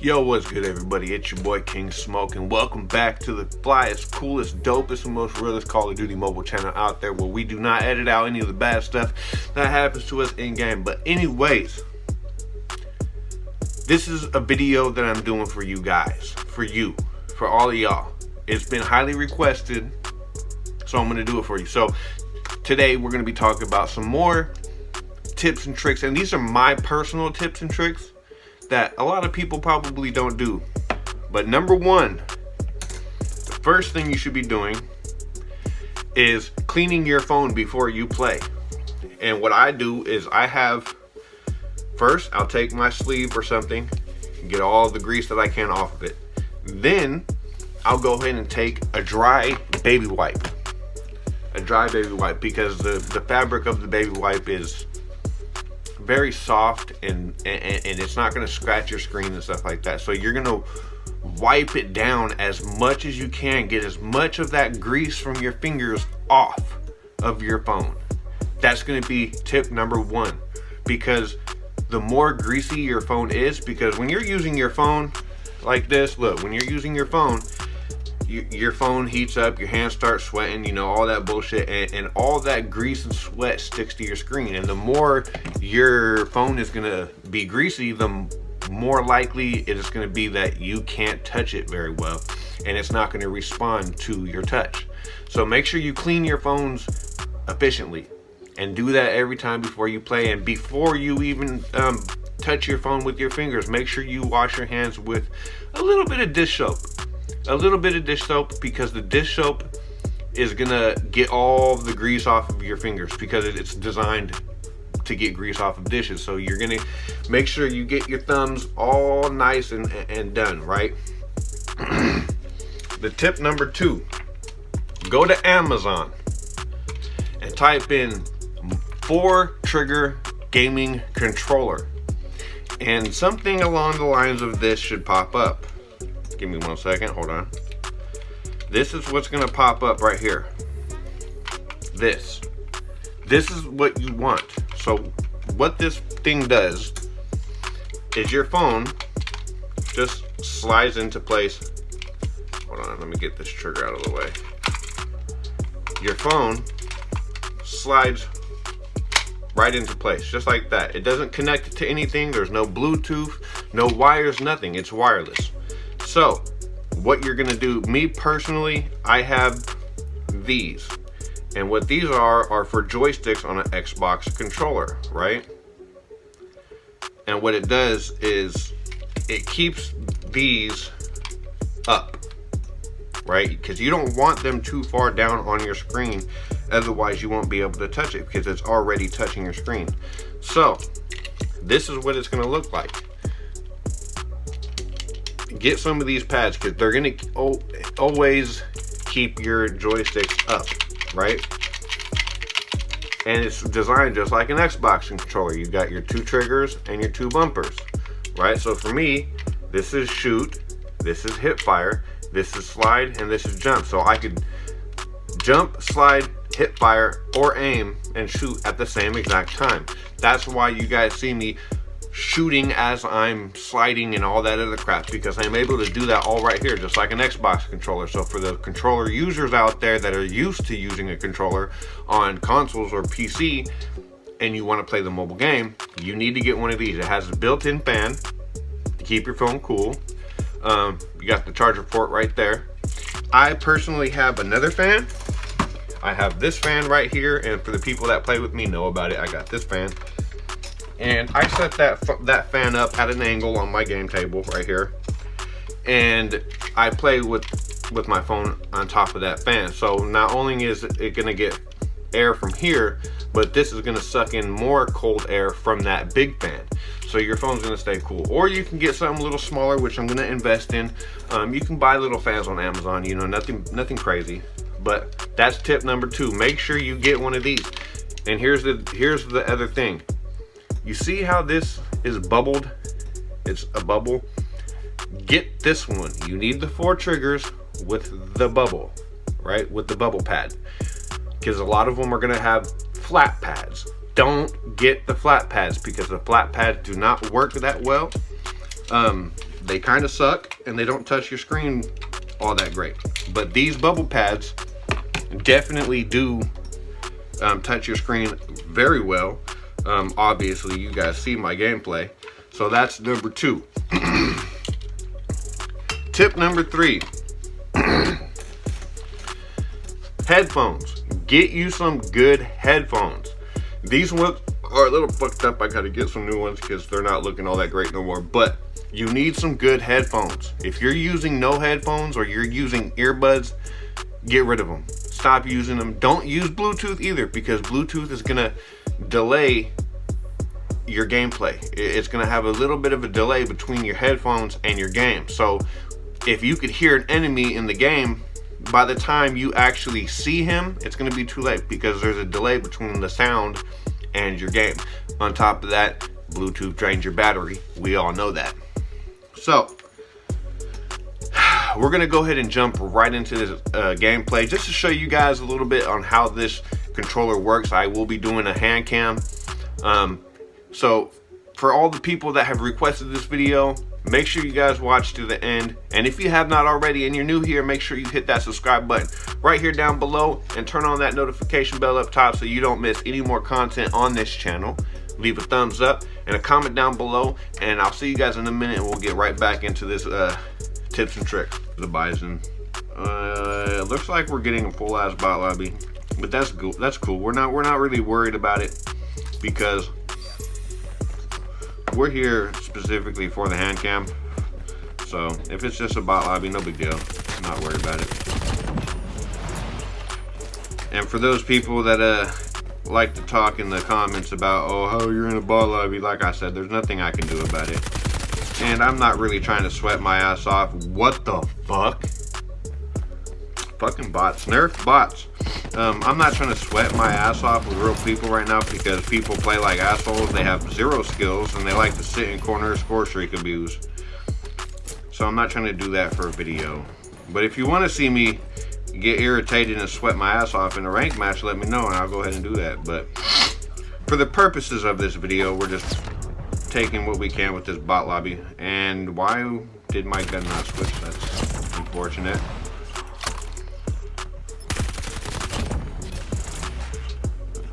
Yo, what's good, everybody? It's your boy KINGSMOKE, and welcome back to the flyest, coolest, dopest, and most realest Call of Duty mobile channel out there, where we do not edit out any of the bad stuff that happens to us in game. But anyways, this is a video that I'm doing for you guys, for all of y'all. It's been highly requested, so I'm gonna do it for you. So today we're gonna be talking about some more tips and tricks, and these are my personal tips and tricks that a lot of people probably don't do. But number one, the first thing you should be doing is cleaning your phone before you play. And what I do is first I'll take my sleeve or something, get all the grease that I can off of it. Then I'll go ahead and take a dry baby wipe. Because the fabric of the baby wipe is very soft and it's not going to scratch your screen and stuff like that. So you're going to wipe it down as much as you can, get as much of that grease from your fingers off of your phone. That's going to be tip number one, because the more greasy your phone is, because when you're using your phone like this, look, when you're using your phone, your phone heats up, your hands start sweating, you know, all that bullshit, and all that grease and sweat sticks to your screen. And the more your phone is gonna be greasy, the more likely it is gonna be that you can't touch it very well, and it's not gonna respond to your touch. So make sure you clean your phones efficiently, and do that every time before you play. And before you even touch your phone with your fingers, make sure you wash your hands with a little bit of dish soap. Because the dish soap is gonna get all the grease off of your fingers, because it's designed to get grease off of dishes. So you're gonna make sure you get your thumbs all nice and done, right? The tip number two, go to Amazon and type in 4-trigger gaming controller, and something along the lines of this should pop up. Give me 1 second, hold on. This is what's gonna pop up right here. This is what you want. So what this thing does is your phone just slides into place. Hold on, let me get this trigger out of the way. Your phone slides right into place, just like that. It doesn't connect to anything. There's no Bluetooth, no wires, nothing. It's wireless. So what you're gonna do, me personally, I have these, and what these are for joysticks on an Xbox controller, right? And what it does is it keeps these up, right? Because you don't want them too far down on your screen, otherwise you won't be able to touch it, because it's already touching your screen. So this is what it's gonna look like. Get some of these pads, because they're gonna always keep your joysticks up, right? And it's designed just like an Xbox controller. You got your 2 triggers and your 2 bumpers, right? So for me, this is shoot, this is hip fire, this is slide, and this is jump. So I could jump, slide, hip fire, or aim and shoot at the same exact time. That's why you guys see me shooting as I'm sliding and all that other crap, because I'm able to do that all right here, just like an Xbox controller. So for the controller users out there that are used to using a controller on consoles or PC, and you want to play the mobile game, you need to get one of these. It has a built-in fan to keep your phone cool. You got the charger port right there. I personally have another fan. I have this fan right here, and for the people that play with me know about it, I got this fan. And I set that fan up at an angle on my game table right here, and I play with my phone on top of that fan. So not only is it gonna get air from here, but this is gonna suck in more cold air from that big fan. So your phone's gonna stay cool. Or you can get something a little smaller, which I'm gonna invest in. You can buy little fans on Amazon, you know, nothing crazy. But that's tip number two. Make sure you get one of these. And here's the other thing. You see how this is bubbled? It's a bubble. Get this one. You need the 4 triggers with the bubble, right? With the bubble pad. Because a lot of them are gonna have flat pads. Don't get the flat pads, because the flat pads do not work that well. They kind of suck and they don't touch your screen all that great. But these bubble pads definitely do touch your screen very well. Obviously you guys see my gameplay, so that's number 2. Tip number 3. Headphones. Get you some good headphones. These ones are a little fucked up. I gotta get some new ones because they're not looking all that great no more, but you need some good headphones. If you're using no headphones or you're using earbuds, get rid of them. Stop using them. Don't use Bluetooth either, because Bluetooth is gonna delay your gameplay. It's gonna have a little bit of a delay between your headphones and your game. So if you could hear an enemy in the game, by the time you actually see him, it's gonna be too late because there's a delay between the sound and your game. On top of that, Bluetooth drains your battery. We all know that. So we're gonna go ahead and jump right into this gameplay just to show you guys a little bit on how this controller works. I will be doing a hand cam. So for all the people that have requested this video, make sure you guys watch to the end. And if you have not already and you're new here, make sure you hit that subscribe button right here down below and turn on that notification bell up top so you don't miss any more content on this channel. Leave a thumbs up and a comment down below, and I'll see you guys in a minute and we'll get right back into this tips and tricks. The Bison. It looks like we're getting a full ass bot lobby, but that's cool. That's cool. We're not really worried about it because we're here specifically for the hand cam. So if it's just a bot lobby, no big deal. I'm not worried about it. And for those people that like to talk in the comments about, oh, how you're in a bot lobby, like I said, there's nothing I can do about it. And I'm not really trying to sweat my ass off. What the fuck? Fucking bots. Nerf bots. I'm not trying to sweat my ass off with real people right now because people play like assholes. They have 0 skills and they like to sit in corners, score streak abuse. So I'm not trying to do that for a video. But if you want to see me get irritated and sweat my ass off in a ranked match, let me know and I'll go ahead and do that. But for the purposes of this video, we're just taking what we can with this bot lobby. And why did my gun not switch? That's unfortunate.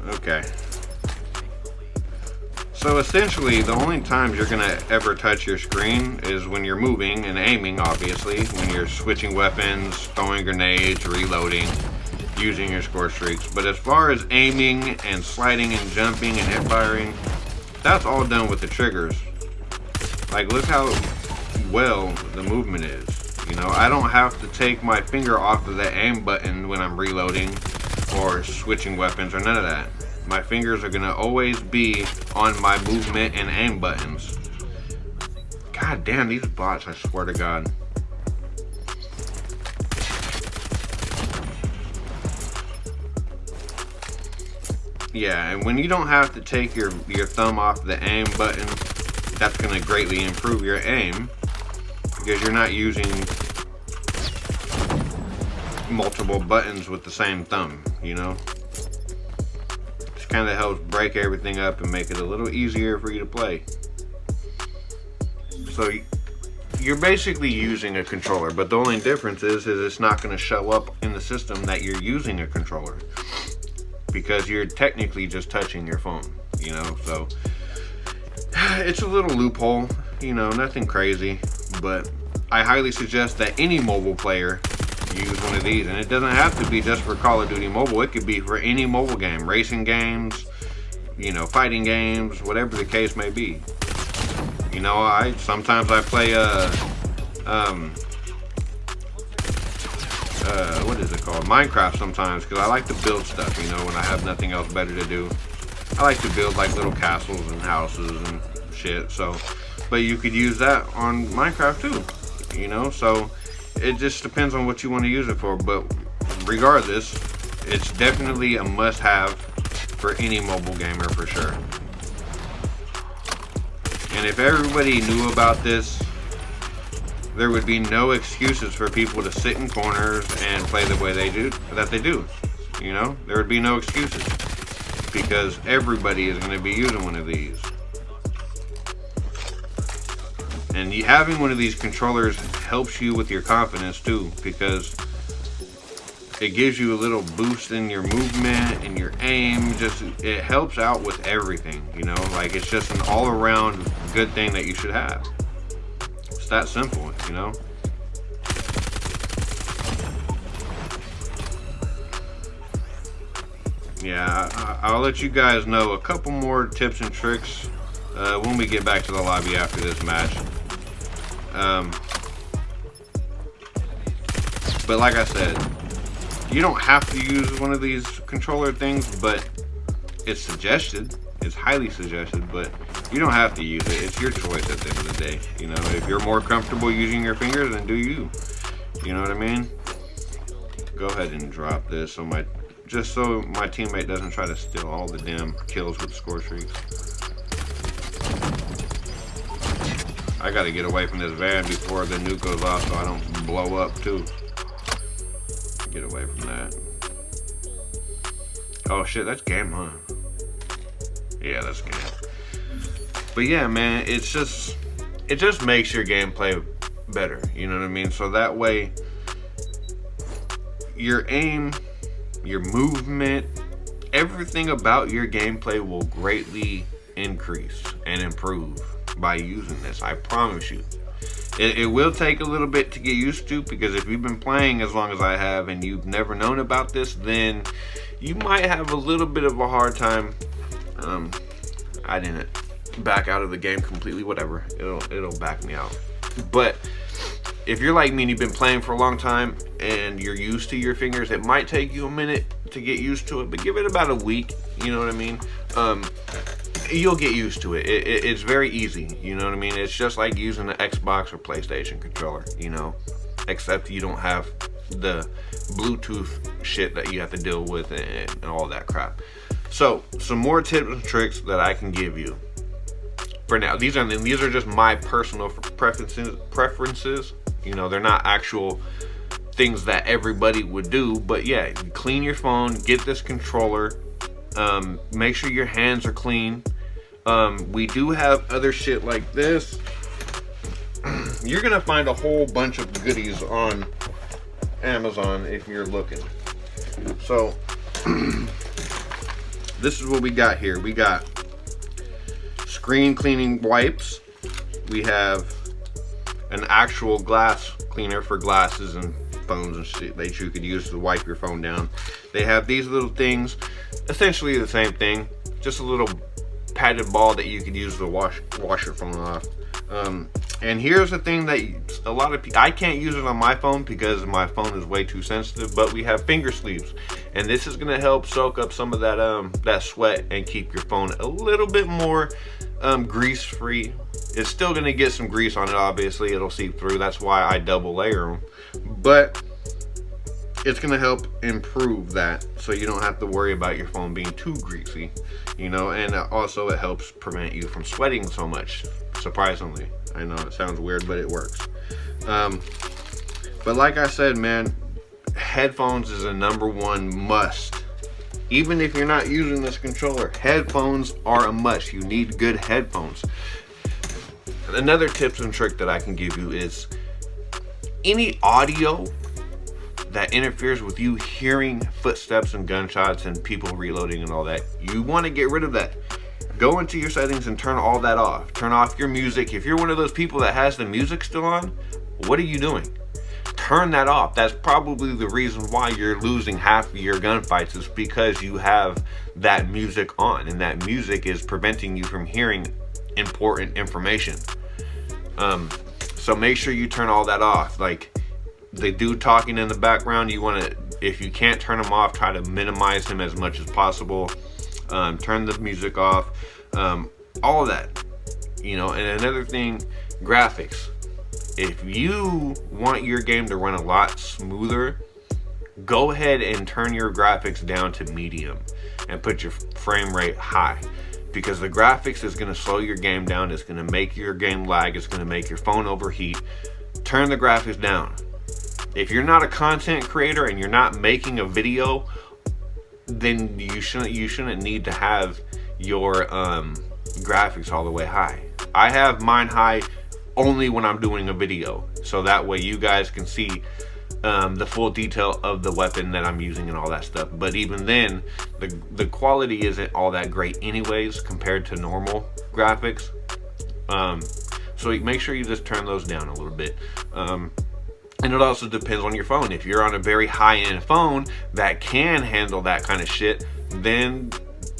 Okay. So essentially, the only times you're gonna ever touch your screen is when you're moving and aiming, obviously, when you're switching weapons, throwing grenades, reloading, using your score streaks. But as far as aiming and sliding and jumping and hip firing, that's all done with the triggers. Like, look how well the movement is. You know, I don't have to take my finger off of the aim button when I'm reloading or switching weapons or none of that. My fingers are gonna always be on my movement and aim buttons. God damn, these bots, I swear to God. Yeah, and when you don't have to take your thumb off the aim button, that's gonna greatly improve your aim because you're not using multiple buttons with the same thumb, you know? Kind of helps break everything up and make it a little easier for you to play. So you're basically using a controller, but the only difference is it's not going to show up in the system that you're using a controller because you're technically just touching your phone, you know. So it's a little loophole, you know, nothing crazy, but I highly suggest that any mobile player use one of these. And it doesn't have to be just for Call of Duty Mobile. It could be for any mobile game, racing games, you know, fighting games, whatever the case may be. You know, sometimes I play what is it called, Minecraft sometimes, because I like to build stuff, you know, when I have nothing else better to do. I like to build like little castles and houses and shit. So, but you could use that on Minecraft too, you know. So it just depends on what you want to use it for, but regardless, it's definitely a must-have for any mobile gamer for sure. And if everybody knew about this, there would be no excuses for people to sit in corners and play the way they do, you know? There would be no excuses because everybody is going to be using one of these. And having one of these controllers helps you with your confidence too, because it gives you a little boost in your movement and your aim. Just, it helps out with everything, you know, like it's just an all-around good thing that you should have. It's that simple, you know. Yeah, I'll let you guys know a couple more tips and tricks when we get back to the lobby after this match. But like I said, you don't have to use one of these controller things, but it's suggested. It's highly suggested, but you don't have to use it. It's your choice at the end of the day. You know, if you're more comfortable using your fingers, then do you. You know what I mean? Go ahead and drop this just so my teammate doesn't try to steal all the damn kills with score streaks. I gotta get away from this van before the nuke goes off so I don't blow up too. Get away from that. Oh shit, that's game, huh? Yeah, that's game. But yeah, man, it just makes your gameplay better, you know what I mean? So that way your aim, your movement, everything about your gameplay will greatly increase and improve by using this. I promise you. It will take a little bit to get used to, because if you've been playing as long as I have and you've never known about this, then you might have a little bit of a hard time. I didn't back out of the game completely, whatever. It'll back me out. But if you're like me and you've been playing for a long time and you're used to your fingers, it might take you a minute to get used to it, but give it about a week, you know what I mean? You'll get used to it. It's very easy, you know what I mean? It's just like using an Xbox or PlayStation controller, you know, except you don't have the Bluetooth shit that you have to deal with and all that crap. So some more tips and tricks that I can give you for now. These are just my personal preferences. You know, they're not actual things that everybody would do, but yeah, clean your phone, get this controller, make sure your hands are clean. We do have other shit like this. You're gonna find a whole bunch of goodies on Amazon if you're looking. So this is what we got here. We got screen cleaning wipes. We have an actual glass cleaner for glasses and phones and shit that you could use to wipe your phone down. They have these little things, essentially the same thing, just a little padded ball that you could use to wash your phone off. And here's the thing that a lot of people, I can't use it on my phone because my phone is way too sensitive, but we have finger sleeves, and this is gonna help soak up some of that that sweat and keep your phone a little bit more grease free. It's still gonna get some grease on it, obviously it'll seep through, that's why I double layer them, but it's gonna help improve that so you don't have to worry about your phone being too greasy, you know. And also it helps prevent you from sweating so much, surprisingly. I know it sounds weird, but it works. But like I said, man, headphones is a #1 must. Even if you're not using this controller, headphones are a must. You need good headphones. Another tips and trick that I can give you is any audio that interferes with you hearing footsteps and gunshots and people reloading and all that, you want to get rid of that. Go into your settings and turn all that off. Turn off your music. If you're one of those people that has the music still on, what are you doing? Turn that off. That's probably the reason why you're losing half of your gunfights, is because you have that music on, and that music is preventing you from hearing important information. So make sure you turn all that off. Like the dude talking in the background, you want to, if you can't turn him off, try to minimize him as much as possible. Turn the music off, all of that, you know. And another thing, graphics. If you want your game to run a lot smoother, go ahead and turn your graphics down to medium and put your frame rate high, because the graphics is going to slow your game down. It's going to make your game lag. It's going to make your phone overheat. Turn the graphics down. If you're not a content creator and you're not making a video, then you shouldn't need to have your graphics all the way high. I have mine high only when I'm doing a video, so that way you guys can see the full detail of the weapon that I'm using and all that stuff. But even then, the quality isn't all that great anyways compared to normal graphics. So make sure you just turn those down a little bit. And it also depends on your phone. If you're on a very high-end phone that can handle that kind of shit, then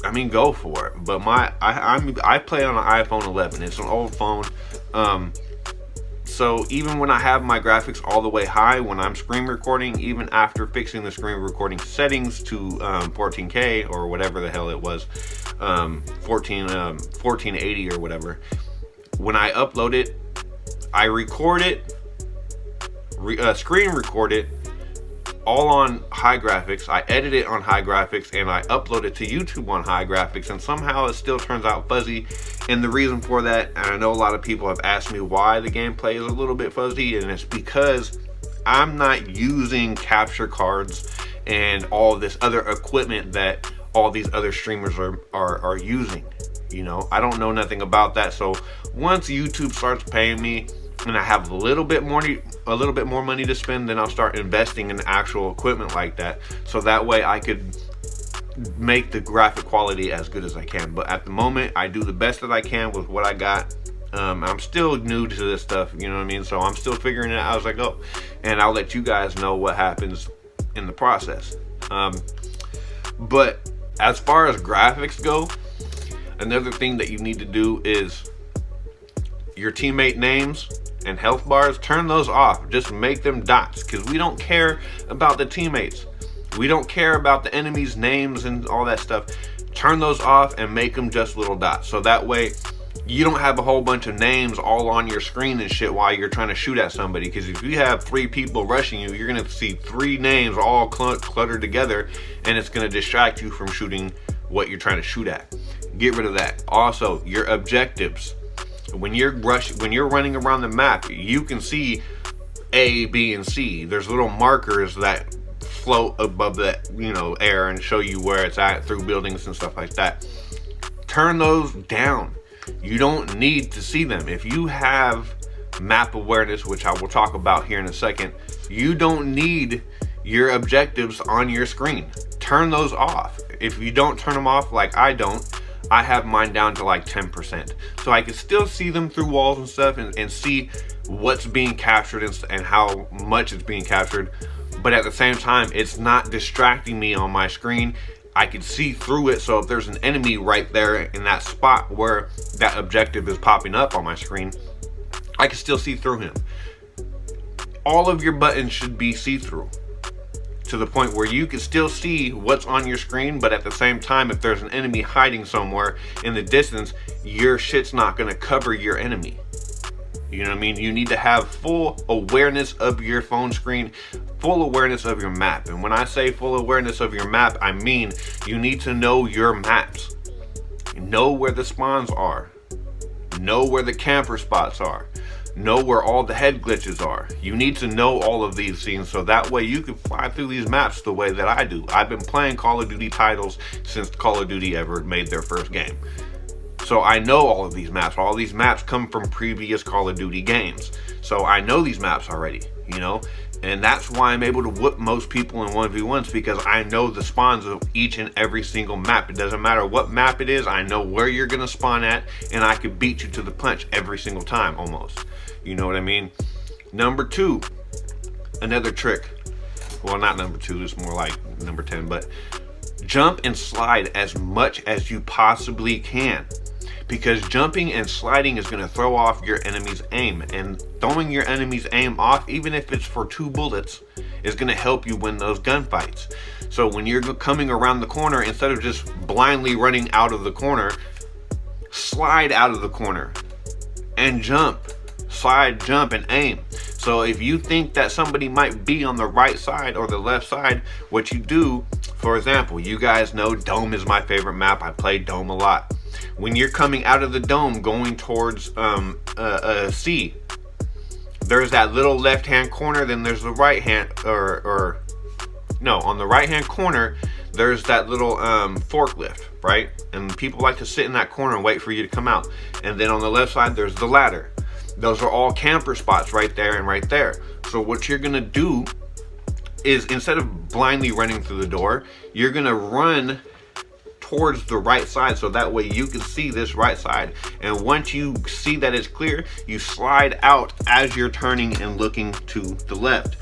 I mean, go for it. But I play on an iPhone 11. It's an old phone. So even when I have my graphics all the way high, when I'm screen recording, even after fixing the screen recording settings to 14K or whatever the hell it was, 1480 or whatever, when I upload it, I record it, screen record it, all on high graphics. I edit it on high graphics and I upload it to YouTube on high graphics, and somehow it still turns out fuzzy. And the reason for that, and I know a lot of people have asked me why the gameplay is a little bit fuzzy, and it's because I'm not using capture cards and all this other equipment that all these other streamers are using. You know, I don't know nothing about that. So once YouTube starts paying me and I have a little bit more money to spend, then I'll start investing in actual equipment like that, so that way I could make the graphic quality as good as I can. But at the moment, I do the best that I can with what I got. I'm still new to this stuff, you know what I mean? So I'm still figuring it out as I go, and I'll let you guys know what happens in the process. But as far as graphics go, another thing that you need to do is your teammate names and health bars, turn those off. Just make them dots, because we don't care about the teammates. We don't care about the enemies' names and all that stuff. Turn those off and make them just little dots, so that way you don't have a whole bunch of names all on your screen and shit while you're trying to shoot at somebody. Because if you have 3 people rushing you, you're gonna see 3 names all cluttered together, and it's gonna distract you from shooting what you're trying to shoot at. Get rid of that. Also, your objectives. When you're running around the map, you can see A, B, and C. There's little markers that float above the air and show you where it's at through buildings and stuff like that. Turn those down. You don't need to see them. If you have map awareness, which I will talk about here in a second, you don't need your objectives on your screen. Turn those off. If you don't turn them off, like I don't, I have mine down to like 10%, so I can still see them through walls and stuff, and see what's being captured and how much it's being captured. But at the same time, it's not distracting me on my screen. I can see through it, so if there's an enemy right there in that spot where that objective is popping up on my screen, I can still see through him. All of your buttons should be see-through, to the point where you can still see what's on your screen, but at the same time, if there's an enemy hiding somewhere in the distance, your shit's not gonna cover your enemy. You know what I mean? You need to have full awareness of your phone screen, full awareness of your map. And when I say full awareness of your map, I mean you need to know your maps. Know where the spawns are. Know where the camper spots are. Know where all the head glitches are. You need to know all of these things, so that way you can fly through these maps the way that I do. I've been playing Call of Duty titles since Call of Duty ever made their first game. So I know all of these maps. All these maps come from previous Call of Duty games. So I know these maps already, you know? And that's why I'm able to whoop most people in 1v1s, because I know the spawns of each and every single map. It doesn't matter what map it is, I know where you're gonna spawn at, and I can beat you to the punch every single time, almost. You know what I mean? Number 2, another trick. Well, not number 2, it's more like number 10, but jump and slide as much as you possibly can. Because jumping and sliding is going to throw off your enemy's aim, and throwing your enemy's aim off, even if it's for 2 bullets, is going to help you win those gunfights. So when you're coming around the corner, instead of just blindly running out of the corner, slide out of the corner and jump. Slide, jump, and aim. So if you think that somebody might be on the right side or the left side, what you do, for example, you guys know Dome is my favorite map. I play Dome a lot. When you're coming out of the Dome going towards C, there's that little left hand corner, then there's the right hand, on the right hand corner there's that little forklift, right? And people like to sit in that corner and wait for you to come out. And then on the left side there's the ladder. Those are all camper spots right there and right there. So what you're gonna do is, instead of blindly running through the door, you're gonna run towards the right side, so that way you can see this right side. And once you see that it's clear, you slide out as you're turning and looking to the left.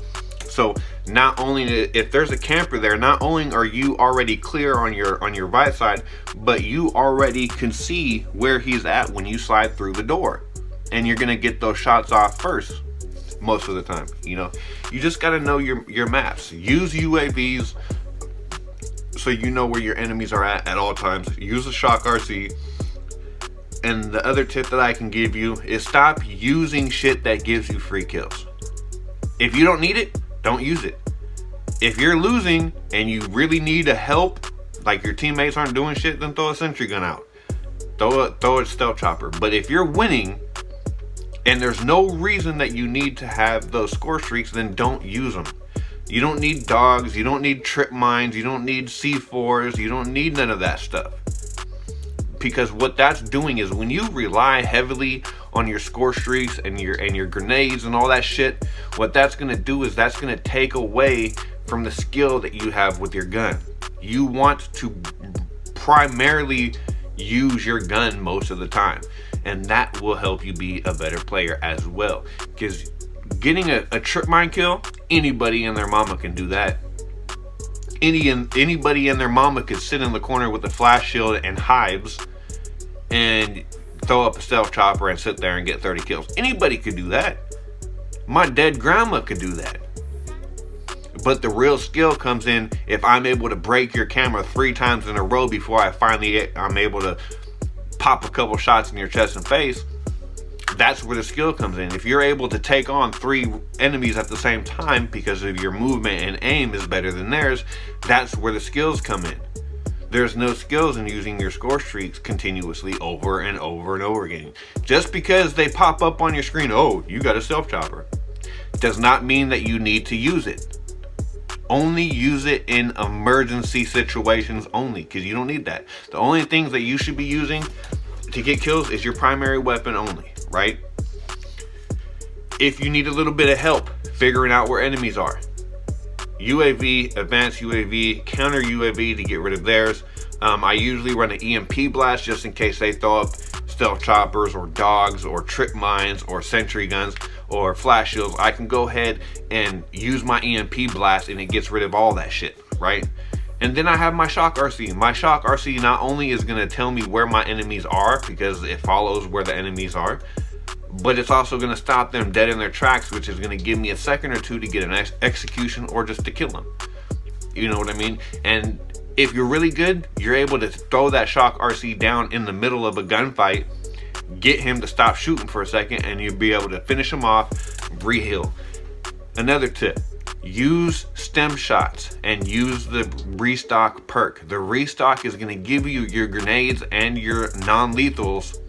So not only, if there's a camper there, not only are you already clear on your right side, but you already can see where he's at when you slide through the door, and you're gonna get those shots off first most of the time. You know, you just got to know your maps. Use UAVs so you know where your enemies are at all times. Use a shock RC. And the other tip that I can give you is stop using shit that gives you free kills. If you don't need it, don't use it. If you're losing and you really need a help, like your teammates aren't doing shit, then throw a sentry gun out. Throw a stealth chopper. But if you're winning and there's no reason that you need to have those score streaks, then don't use them. You don't need dogs, you don't need trip mines, you don't need C4s, you don't need none of that stuff. Because what that's doing is, when you rely heavily on your score streaks and your grenades and all that shit, what that's gonna do is that's gonna take away from the skill that you have with your gun. You want to primarily use your gun most of the time, and that will help you be a better player as well. Because getting a trip mine kill, anybody and their mama can do that. Anybody and their mama could sit in the corner with a flash shield and hives and throw up a stealth chopper and sit there and get 30 kills. Anybody could do that. My dead grandma could do that. But the real skill comes in if I'm able to break your camera 3 times in a row before I'm able to pop a couple shots in your chest and face. That's where the skill comes in. If you're able to take on 3 enemies at the same time because of your movement and aim is better than theirs, that's where the skills come in. There's no skills in using your score streaks continuously over and over and over again. Just because they pop up on your screen, oh, you got a stealth chopper, does not mean that you need to use it. Only use it in emergency situations only, because you don't need that. The only things that you should be using to get kills is your primary weapon only, right? If you need a little bit of help figuring out where enemies are, UAV, advanced UAV, counter UAV to get rid of theirs. I usually run an EMP blast just in case they throw up stealth choppers or dogs or trip mines or sentry guns or flash shields. I can go ahead and use my EMP blast and it gets rid of all that shit, right? And then I have my shock RC. My shock RC not only is going to tell me where my enemies are, because it follows where the enemies are, but it's also going to stop them dead in their tracks, which is going to give me a second or two to get an execution or just to kill them. You know what I mean? And if you're really good, you're able to throw that shock RC down in the middle of a gunfight, get him to stop shooting for a second, and you'll be able to finish him off, re-heal. Another tip, use stem shots and use the restock perk. The restock is going to give you your grenades and your non-lethals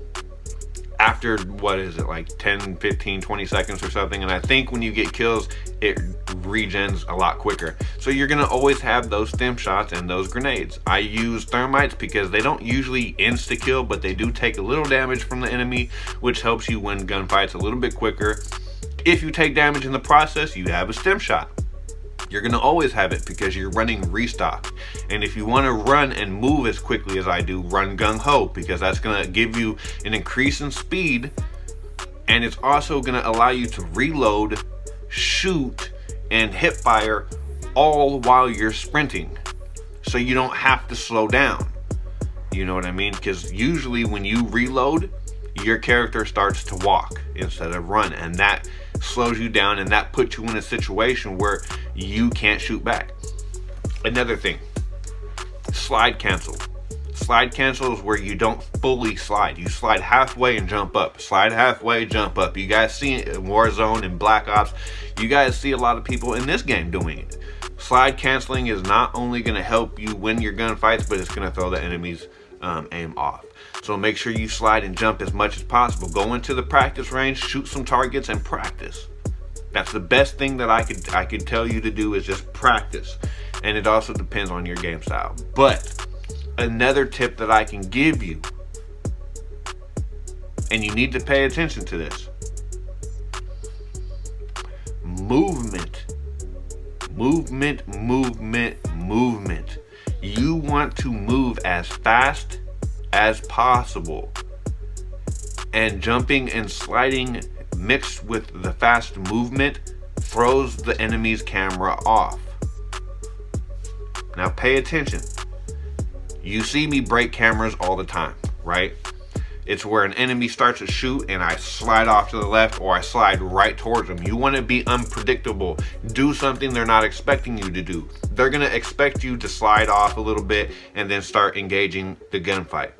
after, what is it, like 10, 15, 20 seconds or something. And I think when you get kills, it regens a lot quicker. So you're going to always have those stem shots and those grenades. I use thermites because they don't usually insta-kill, but they do take a little damage from the enemy, which helps you win gunfights a little bit quicker. If you take damage in the process, you have a stem shot. You're going to always have it because you're running restock. And if you want to run and move as quickly as I do, run gung-ho, because that's going to give you an increase in speed, and it's also going to allow you to reload, shoot, and hip fire all while you're sprinting, so you don't have to slow down. You know what I mean? Because usually when you reload, your character starts to walk instead of run, and that slows you down, and that puts you in a situation where you can't shoot back. Another thing, slide cancel. Slide cancel is where you don't fully slide. You slide halfway and jump up. Slide halfway, jump up. You guys see it in Warzone and Black Ops. You guys see a lot of people in this game doing it. Slide canceling is not only going to help you win your gunfights, but it's going to throw the enemy's aim off. So make sure you slide and jump as much as possible. Go into the practice range, shoot some targets, and practice. That's the best thing that I could tell you to do, is just practice. And it also depends on your game style. But another tip that I can give you, and you need to pay attention to this, movement. Movement, movement, movement. You want to move as fast as possible. And jumping and sliding mixed with the fast movement throws the enemy's camera off. Now pay attention. You see me break cameras all the time, right? It's where an enemy starts to shoot and I slide off to the left or I slide right towards them. You want to be unpredictable. Do something they're not expecting you to do. They're going to expect you to slide off a little bit and then start engaging the gunfight.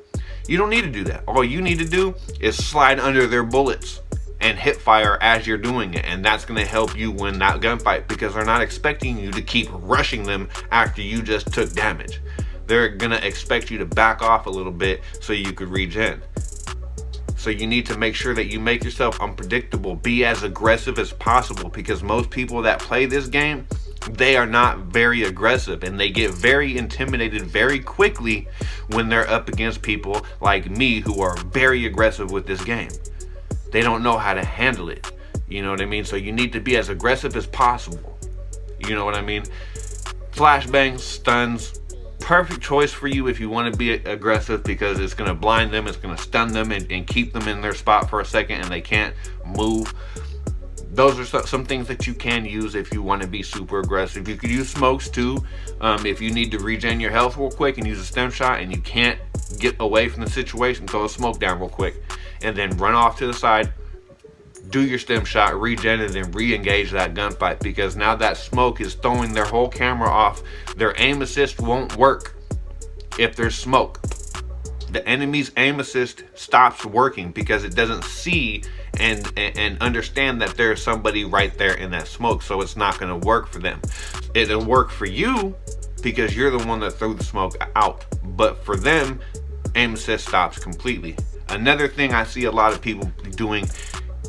You don't need to do that. All you need to do is slide under their bullets and hit fire as you're doing it, and that's going to help you win that gunfight because they're not expecting you to keep rushing them after you just took damage. They're going to expect you to back off a little bit so you could regen. So you need to make sure that you make yourself unpredictable. Be as aggressive as possible because most people that play this game, they are not very aggressive and they get very intimidated very quickly when they're up against people like me who are very aggressive with this game. They don't know how to handle it. You know what I mean? So you need to be as aggressive as possible. You know what I mean? Flashbangs, stuns, perfect choice for you if you want to be aggressive because it's going to blind them, it's going to stun them and keep them in their spot for a second and they can't move. Those are some things that you can use if you want to be super aggressive. You could use smokes too. If you need to regen your health real quick and use a stem shot and you can't get away from the situation, throw a smoke down real quick and then run off to the side, do your stem shot, regen, and then re-engage that gunfight because now that smoke is throwing their whole camera off. Their aim assist won't work if there's smoke. The enemy's aim assist stops working because it doesn't see and understand that there's somebody right there in that smoke, so it's not going to work for them. It'll work for you because you're the one that threw the smoke out, but for them, aim assist stops completely. Another thing I see a lot of people doing,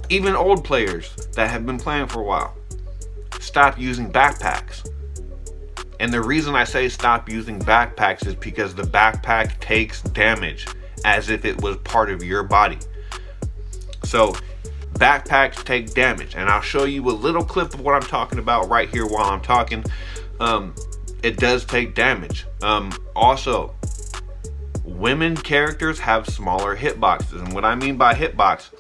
even old players that have been playing for a while, stop using backpacks. And the reason I say stop using backpacks is because the backpack takes damage as if it was part of your body. So backpacks take damage, and I'll show you a little clip of what I'm talking about right here while I'm talking. It does take damage. Also, women characters have smaller hitboxes, and what I mean by hitbox,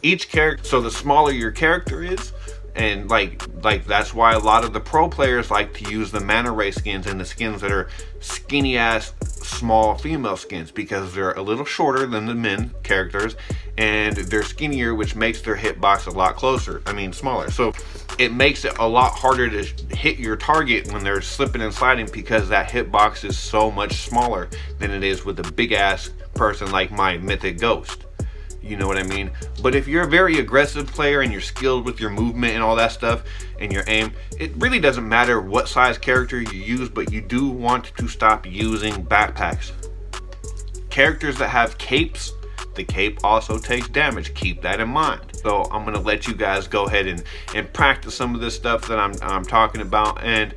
each character, so the smaller your character is, and like that's why a lot of the pro players like to use the mana ray skins and the skins that are skinny ass small female skins because they're a little shorter than the men characters and they're skinnier, which makes their hitbox a lot smaller. So it makes it a lot harder to hit your target when they're slipping and sliding because that hitbox is so much smaller than it is with a big ass person like my mythic ghost. You know what I mean? But if you're a very aggressive player and you're skilled with your movement and all that stuff and your aim, it really doesn't matter what size character you use, but you do want to stop using backpacks. Characters that have capes, the cape also takes damage. Keep that in mind. So I'm gonna let you guys go ahead and practice some of this stuff that I'm talking about, and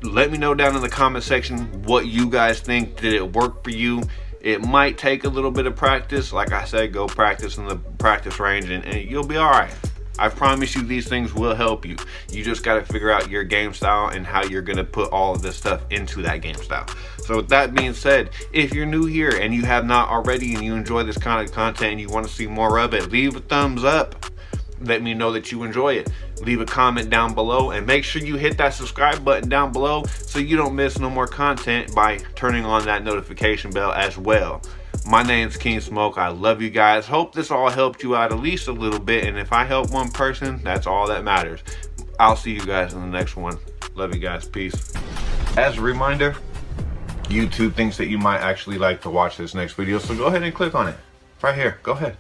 let me know down in the comment section what you guys think. Did it work for you? It might take a little bit of practice. Like I said, go practice in the practice range and you'll be all right. I promise you these things will help you. You just got to figure out your game style and how you're going to put all of this stuff into that game style. So with that being said, if you're new here and you have not already and you enjoy this kind of content and you want to see more of it, leave a thumbs up. Let me know that you enjoy it. Leave a comment down below and make sure you hit that subscribe button down below so you don't miss no more content by turning on that notification bell as well. My name's KINGSMOKE. I love you guys. Hope this all helped you out at least a little bit, and if I help one person, that's all that matters. I'll see you guys in the next one. Love you guys. Peace. As a reminder, YouTube thinks that you might actually like to watch this next video, so go ahead and click on it right here. Go ahead.